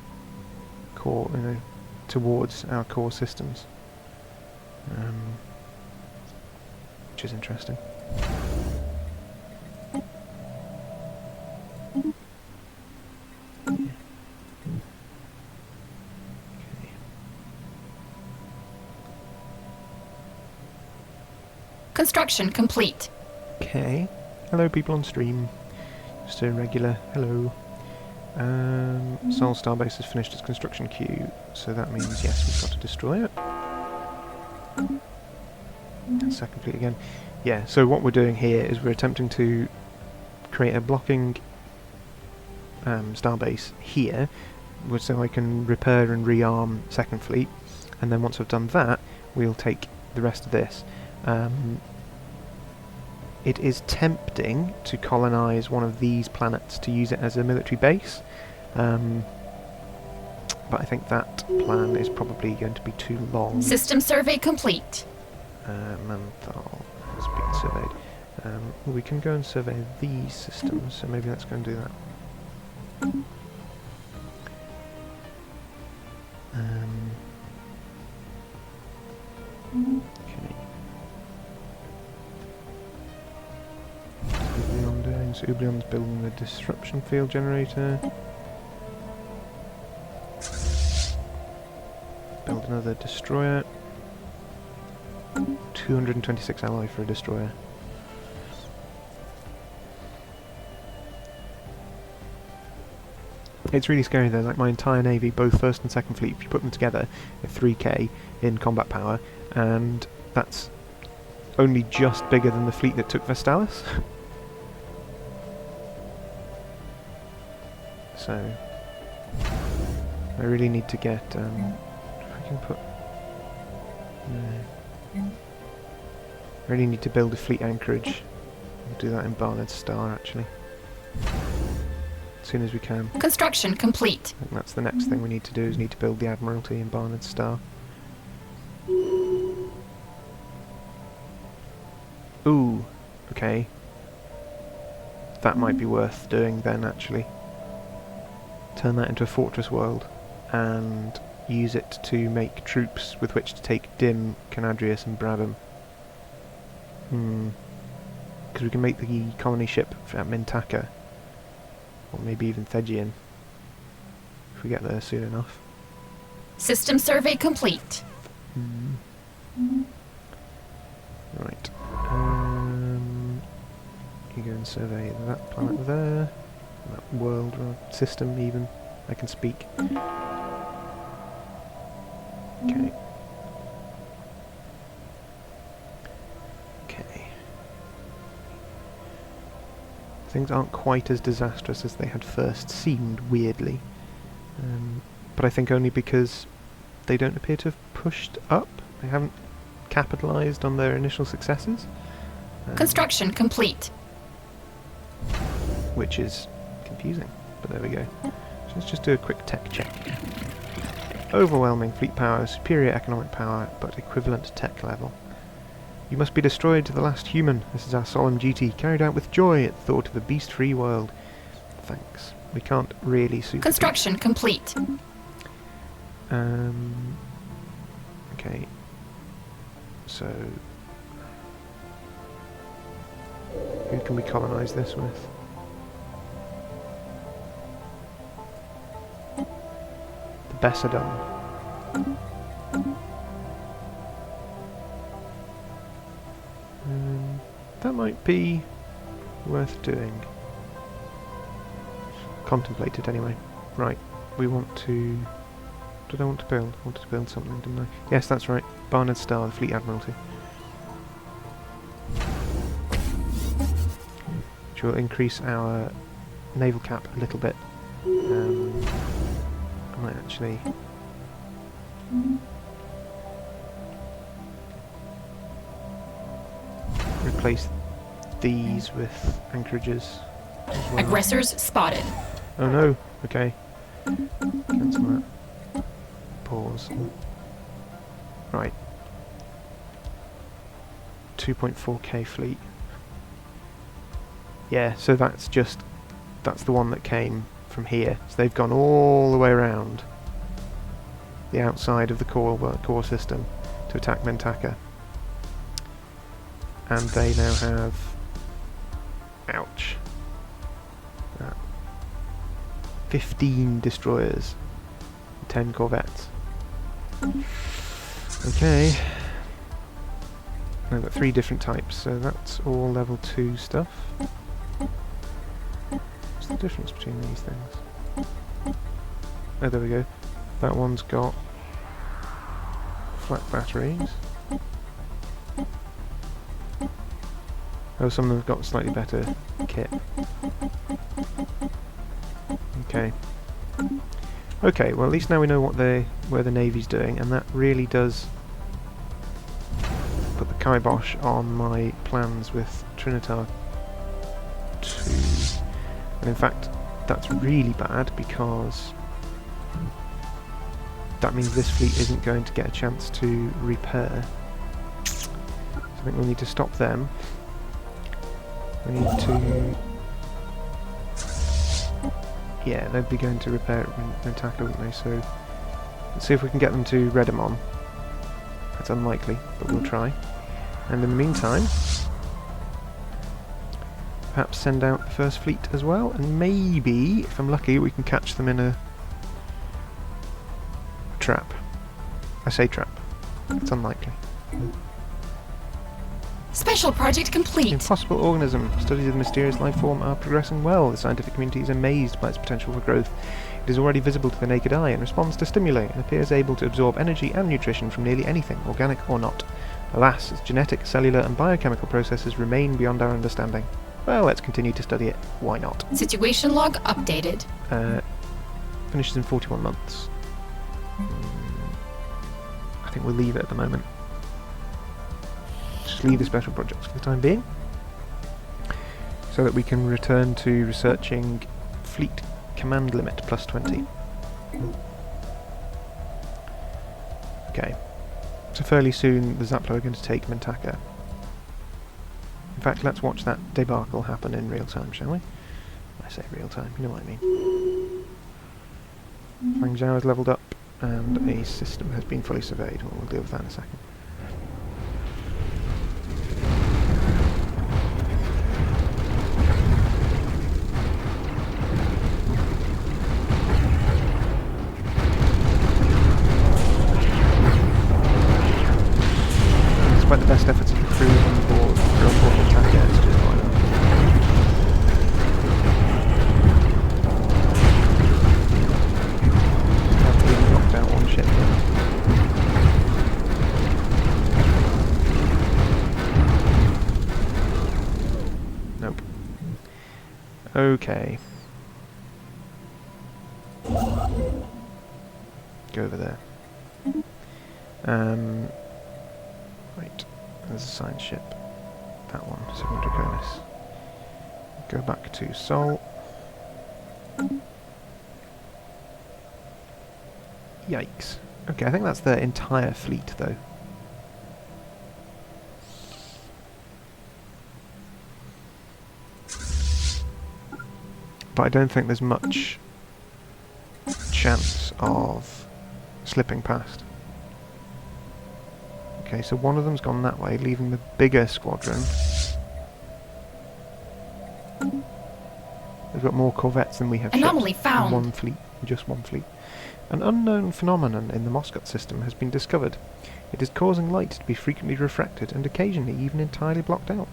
towards our core systems. Which is interesting. Construction complete. Okay. Hello, people on stream. Just a regular hello. Sol Starbase has finished its construction queue, so that means yes, we've got to destroy it. That's that complete again. Yeah, so what we're doing here is we're attempting to create a blocking starbase here, so I can repair and rearm Second Fleet, and then once I've done that, we'll take the rest of this. It is tempting to colonise one of these planets to use it as a military base, but I think that plan is probably going to be too long. System survey complete. Manthal has been surveyed. We can go and survey these systems, so maybe let's go and do that. Okay. Ublion doing, so Ublion's building the disruption field generator. Build another destroyer. 226 alloy for a destroyer. It's really scary though, like my entire navy, both First and Second Fleet, if you put them together, are 3k in combat power, and that's only just bigger than the fleet that took Vestalis. So, I really need to get, if I can put... No. I really need to build a fleet anchorage. We'll do that in Barnard Star, actually. As soon as we can. Construction complete. I think that's the next thing we need to do, is need to build the Admiralty in Barnard Star. Ooh, okay. That might be worth doing then, actually. Turn that into a fortress world and use it to make troops with which to take Dim, Canadrius and Brabham. Because we can make the colony ship at Mintaka. Or maybe even Thegian. If we get there soon enough. System survey complete. Right. You go and survey that planet there. That world or system even. I can speak. Okay. Okay. Things aren't quite as disastrous as they had first seemed, weirdly. But I think only because they don't appear to have pushed up. They haven't capitalised on their initial successes. Construction complete. Which is confusing, but there we go. So let's just do a quick tech check. Overwhelming fleet power, superior economic power, but equivalent tech level. You must be destroyed to the last human. This is our solemn duty, carried out with joy at the thought of a beast-free world. Thanks. We can't really super. Construction complete. Okay. So, who can we colonise this with? The Bessadon. That might be worth doing. Contemplate it anyway. Right, we want to... What did I want to build? I wanted to build something, didn't I? Yes, that's right. Barnard Star, the Fleet Admiralty. Which will increase our naval cap a little bit. I might actually... replace these with anchorages as well. Aggressors spotted. Oh no, okay. Cancel that. Pause. Right. 2.4k fleet. Yeah, so that's the one that came from here. So they've gone all the way around the outside of the core system to attack Mintaka. And they now have... ouch. 15 destroyers. 10 corvettes. Okay. I've got 3 different types, so that's all level 2 stuff. What's the difference between these things? Oh, there we go. That one's got flat batteries. Oh, some of them have got slightly better kit. Okay. Okay, well at least now we know where the Navy's doing, and that really does put the kibosh on my plans with Trinitar 2. And in fact, that's really bad because that means this fleet isn't going to get a chance to repair. So I think we'll need to stop them. We need to... yeah, they'd be going to repair it and tackle, wouldn't they? So let's see if we can get them to Redamon. That's unlikely, but we'll try. And in the meantime, perhaps send out the first fleet as well, and maybe, if I'm lucky, we can catch them in a trap. I say trap. It's unlikely. Special project complete. Impossible organism. Studies of the mysterious life form are progressing well. The scientific community is amazed by its potential for growth. It is already visible to the naked eye and responds to stimuli and appears able to absorb energy and nutrition from nearly anything, organic or not. Alas, its genetic, cellular and biochemical processes remain beyond our understanding. Well, let's continue to study it. Why not? Situation log updated. Finishes in 41 months. I think we'll leave it at the moment. Just leave the special projects for the time being, so that we can return to researching fleet command limit plus 20. Okay, so fairly soon the Xaplo are going to take Mintaka. fact, let's watch that debacle happen in real time, shall we? I say real time, you know what I mean. Fang Zhao has leveled up, and a system has been fully surveyed. Well, we'll deal with that in a second. Despite the best efforts of the crew on board, the tanker is just fine. I've really knocked out one ship now. Nope. Okay. Go over there. Right, there's a science ship. That one, 700 Draconis. Go back to Sol. Yikes. Okay, I think that's the entire fleet, though. But I don't think there's much chance of slipping past. Okay, so one of them's gone that way, leaving the bigger squadron. They've got more corvettes than we have Anomaly ships. found. One fleet, just one fleet. An unknown phenomenon in the Moscot system has been discovered. It is causing light to be frequently refracted and occasionally even entirely blocked out.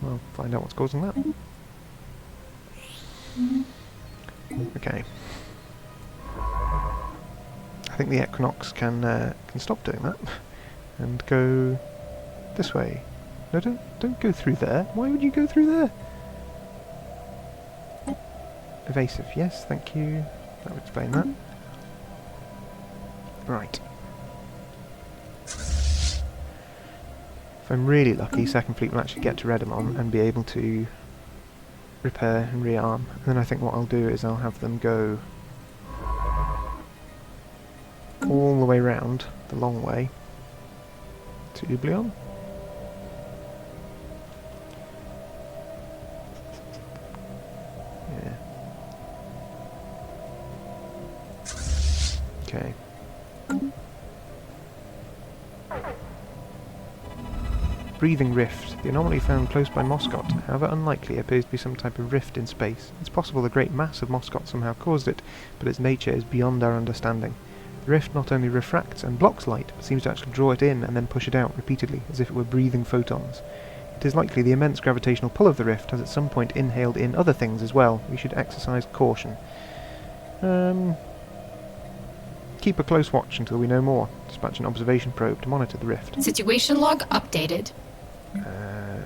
Well, find out what's causing that. Okay. I think the Equinox can stop doing that. And go this way. No, don't go through there. Why would you go through there? Evasive, yes, thank you. That would explain that. Right. If I'm really lucky, Second Fleet will actually get to Redamon and be able to repair and rearm. And then I think what I'll do is I'll have them go all the way round, the long way, to Ublion. Yeah. Okay. Breathing rift. The anomaly found close by Moscot, however unlikely, appears to be some type of rift in space. It's possible the great mass of Moscot somehow caused it, but its nature is beyond our understanding. The rift not only refracts and blocks light, but seems to actually draw it in and then push it out repeatedly, as if it were breathing photons. It is likely the immense gravitational pull of the rift has at some point inhaled in other things as well. We should exercise caution. Keep a close watch until we know more. Dispatch an observation probe to monitor the rift. Situation log updated.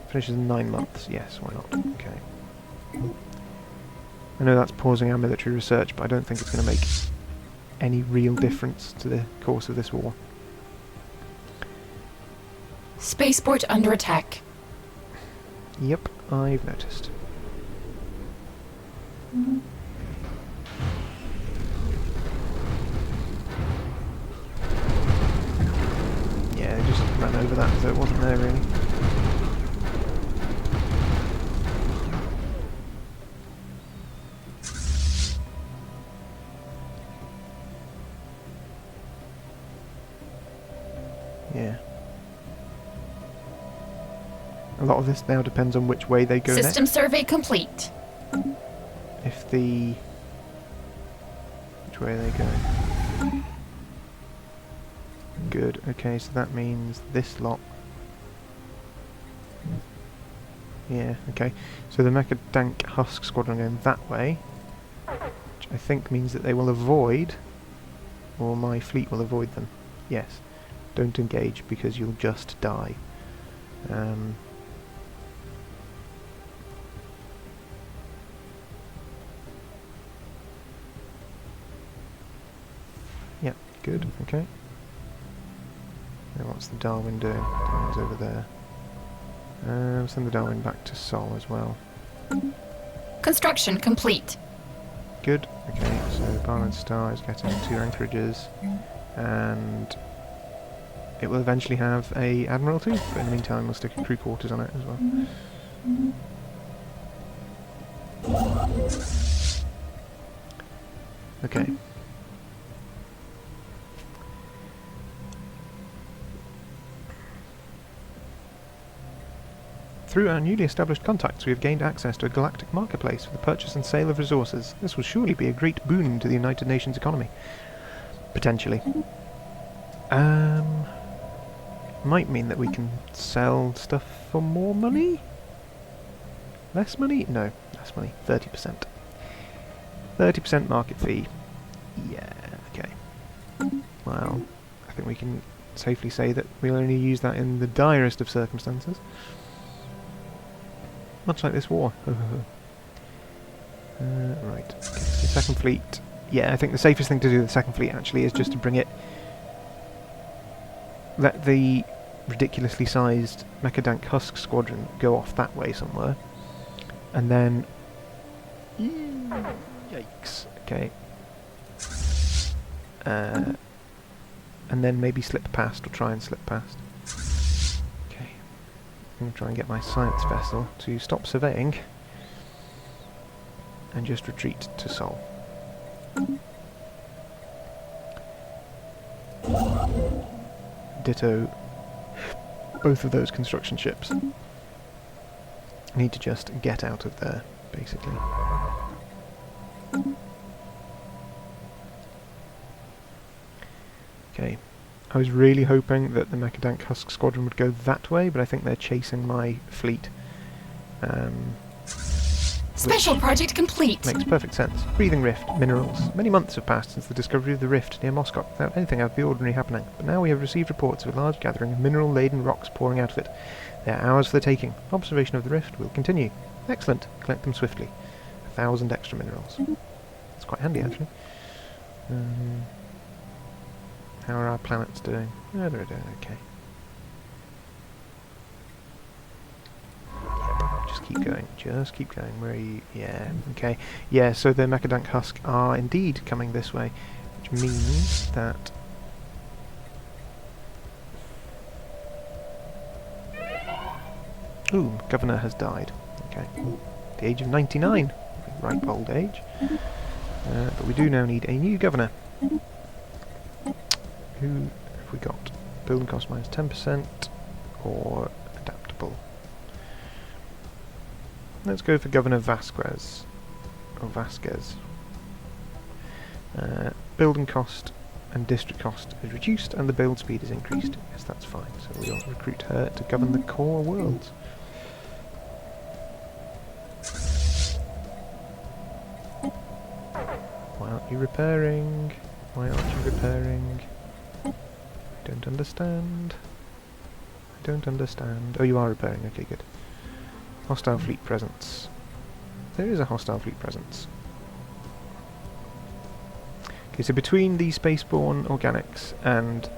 Finishes in 9 months. Yes, why not? Okay. I know that's pausing our military research, but I don't think it's going to make any real difference to the course of this war. Spaceport under attack. Yep, I've noticed. Yeah, just ran over that, so it wasn't there really. Yeah. A lot of this now depends on which way they go System next. survey complete. If the... Which way are they going? Good, okay, so that means this lot. Yeah, okay. So the Mecha Dank Husk Squadron going that way, which I think means that they will avoid, or my fleet will avoid them. Yes. Don't engage because you'll just die. Yep, good, okay. Now what's the Darwin doing? Darwin's over there. Send the Darwin back to Sol as well. Construction complete. Good, okay, so Barnard Star is getting 2 anchorages, and it will eventually have a Admiralty, but in the meantime we'll stick a crew quarters on it as well. Okay. Through our newly established contacts, we have gained access to a galactic marketplace for the purchase and sale of resources. This will surely be a great boon to the United Nations economy. Potentially. Might mean that we can sell stuff for more money? Less money? No, less money. 30%. 30% market fee. Yeah, okay. Well, I think we can safely say that we'll only use that in the direst of circumstances. Much like this war. Right. Okay, so second fleet. Yeah, I think the safest thing to do with the second fleet actually is just to bring it... Let the ridiculously sized Mechadank Husk squadron go off that way somewhere. And then... Yikes. Okay. And then maybe slip past, or try and slip past. Okay. I'm going to try and get my science vessel to stop surveying and just retreat to Sol. Ditto both of those construction ships. I need to just get out of there, basically. Okay. I was really hoping that the Mechadank Husk squadron would go that way, but I think they're chasing my fleet. Special project complete. Makes perfect sense. Breathing rift, minerals. Many months have passed since the discovery of the rift near Moscow without anything out of the ordinary happening, but now we have received reports of a large gathering of mineral-laden rocks pouring out of it. They are ours for the taking. Observation of the rift will continue. Excellent. Collect them swiftly. 1,000 extra minerals. It's quite handy, actually. How are our planets doing? Oh, they're doing okay. Just keep going. Just keep going. Where are you? Yeah, okay. Yeah, so the Mechadank Husk are indeed coming this way, which means that... Ooh, Governor has died. Okay. At the age of 99. Ripe old age. But we do now need a new governor. Who have we got? Building cost minus 10% or adaptable? Let's go for Governor Vasquez. Or Vasquez. Building cost and district cost is reduced and the build speed is increased. Yes, that's fine. So we'll recruit her to govern the core worlds. Why aren't you repairing? Why aren't you repairing? I don't understand. I don't understand. Oh, you are repairing. Okay, good. Hostile fleet presence. There is a hostile fleet presence. Okay, so between the spaceborne organics and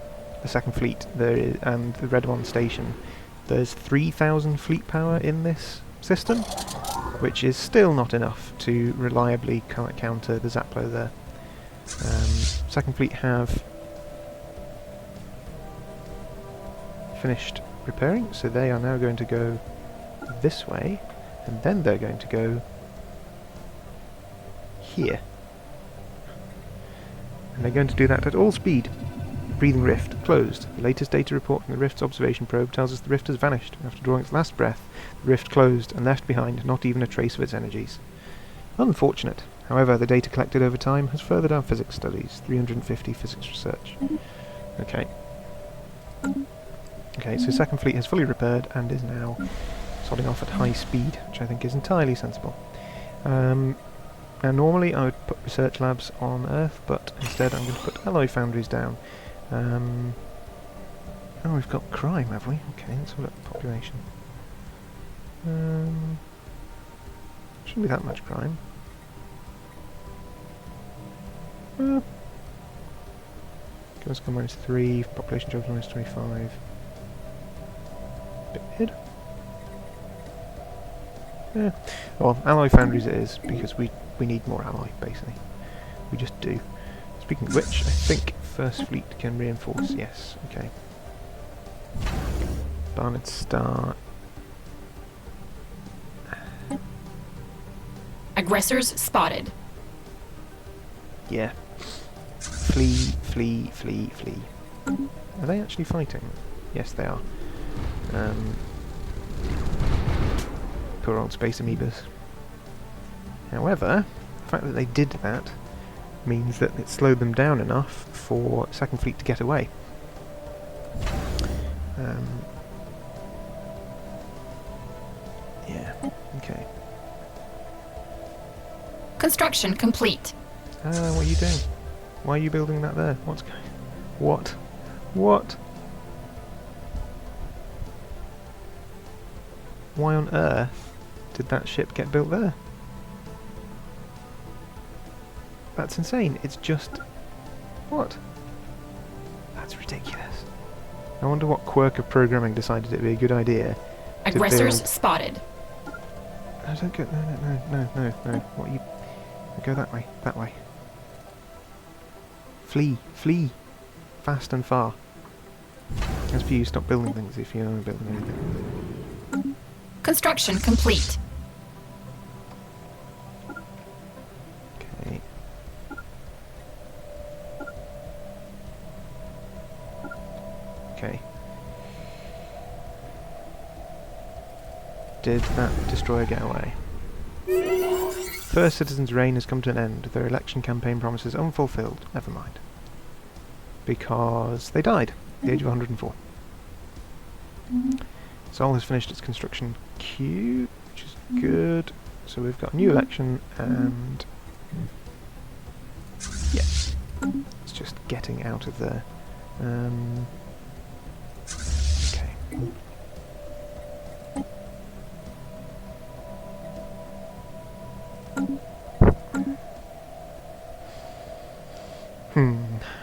the second fleet, and the Red One station, there's 3,000 fleet power in this system, which is still not enough to reliably counter the Xaplo there. Second fleet have finished repairing, so they are now going to go this way, and then they're going to go here. And they're going to do that at all speed. Breathing rift closed. The latest data report from the rift's observation probe tells us the rift has vanished. After drawing its last breath, the rift closed and left behind not even a trace of its energies. Unfortunate. However, the data collected over time has furthered our physics studies. 350 physics research. Okay. Okay, so second fleet has fully repaired and is now sodding off at high speed, which I think is entirely sensible. Now normally I would put research labs on Earth, but instead I'm going to put alloy foundries down. Oh, we've got crime, have we? Okay, let's have a look at population. Shouldn't be that much crime. Girls come minus 3, population jobs minus 25. Bit weird. Yeah. Well, alloy foundries it is, because we need more alloy, basically. We just do. Speaking of which, I think First Fleet can reinforce. Yes, okay. Barnard Star Aggressors spotted. Yeah. Flee, flee, flee, flee. Are they actually fighting? Yes, they are. Poor old space amoebas. However, the fact that they did that means that it slowed them down enough for Second Fleet to get away. Yeah, okay. Construction complete. What are you doing? Why are you building that there? What's going... What? What? Why on earth did that ship get built there? That's insane. It's just... What? That's ridiculous. I wonder what quirk of programming decided it'd be a good idea. Aggressors spotted. No, don't go... No. What are you... Go that way. That way. Flee. Flee. Fast and far. As for you, stop building things if you're not building anything. Construction complete. Okay. Okay. Did that destroyer get away? First citizen's reign has come to an end. Their election campaign promises unfulfilled. Never mind. Because they died at the age of 104. Sol has finished its construction queue, which is good. So we've got a new election and... yeah. It's just getting out of there. Okay.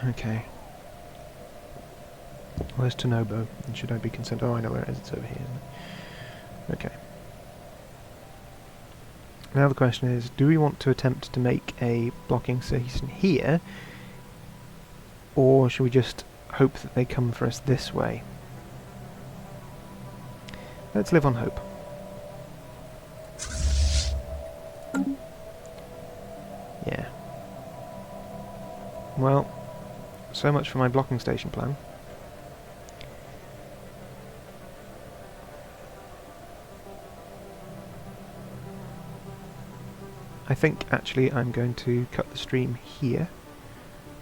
Okay. Where's Tanobo? And should I be concerned? Oh, I know where it is. It's over here, isn't it? Okay. Now the question is, do we want to attempt to make a blocking station here? Or should we just hope that they come for us this way? Let's live on hope. Yeah. Well, so much for my blocking station plan. I think actually I'm going to cut the stream here,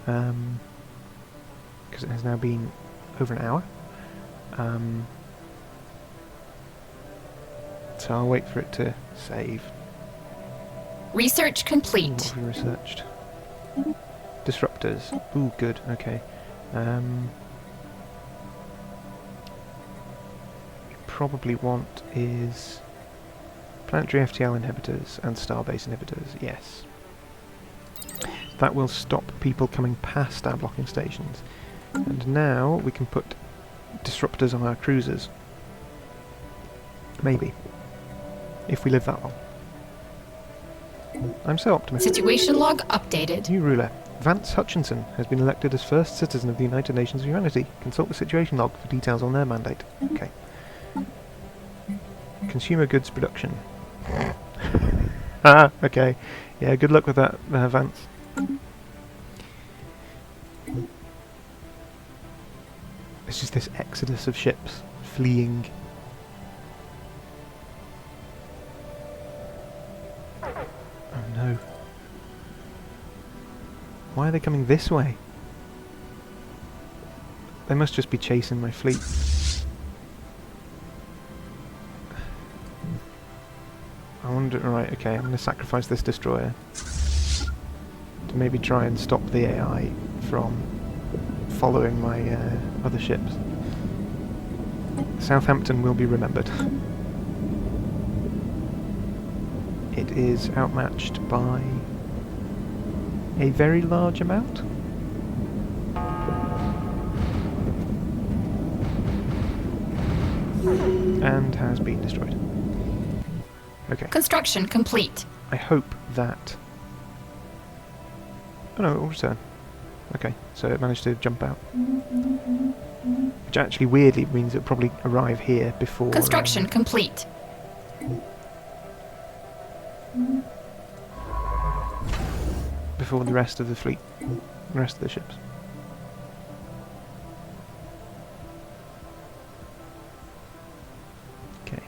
because it has now been over an hour. So I'll wait for it to save. Research complete. Ooh, what have we researched? Disruptors. Ooh, good. Okay. We probably want is planetary FTL inhibitors and starbase inhibitors. Yes. That will stop people coming past our blocking stations. And now we can put disruptors on our cruisers. Maybe. If we live that long. I'm so optimistic. Situation log updated. New ruler. Vance Hutchinson has been elected as first citizen of the United Nations of Humanity. Consult the situation log for details on their mandate. Okay. Consumer goods production. Ah, okay. Yeah, good luck with that, Vance. It's just this exodus of ships fleeing. Oh no. Why are they coming this way? They must just be chasing my fleet. I wonder... Right, okay, I'm going to sacrifice this destroyer to maybe try and stop the AI from following my other ships. Southampton will be remembered. It is outmatched by a very large amount. And has been destroyed. Okay. Construction complete. I hope that... Oh no, it will return. Okay, so it managed to jump out. Which actually weirdly means it'll probably arrive here before... Construction complete. before the rest of the fleet, the rest of the ships. Okay.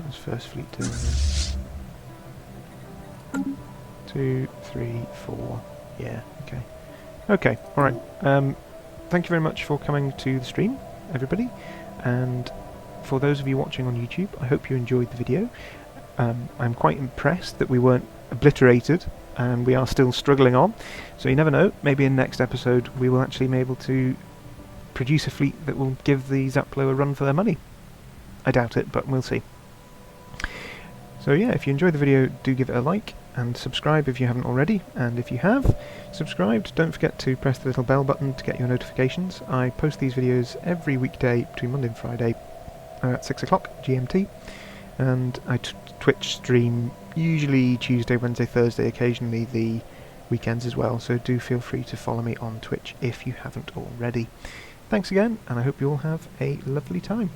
That's first fleet doing this. 2, 3, 4. Yeah. Okay. Okay. All right. Thank you very much for coming to the stream, everybody, and for those of you watching on YouTube, I hope you enjoyed the video. I'm quite impressed that we weren't obliterated, and we are still struggling on, so you never know, maybe in the next episode we will actually be able to produce a fleet that will give the Xaplo a run for their money. I doubt it, but we'll see. So yeah, if you enjoyed the video, do give it a like, and subscribe if you haven't already, and if you have subscribed, don't forget to press the little bell button to get your notifications. I post these videos every weekday between Monday and Friday at 6 o'clock GMT, and I Twitch stream usually Tuesday, Wednesday, Thursday, occasionally the weekends as well, so do feel free to follow me on Twitch if you haven't already. Thanks again, and I hope you all have a lovely time.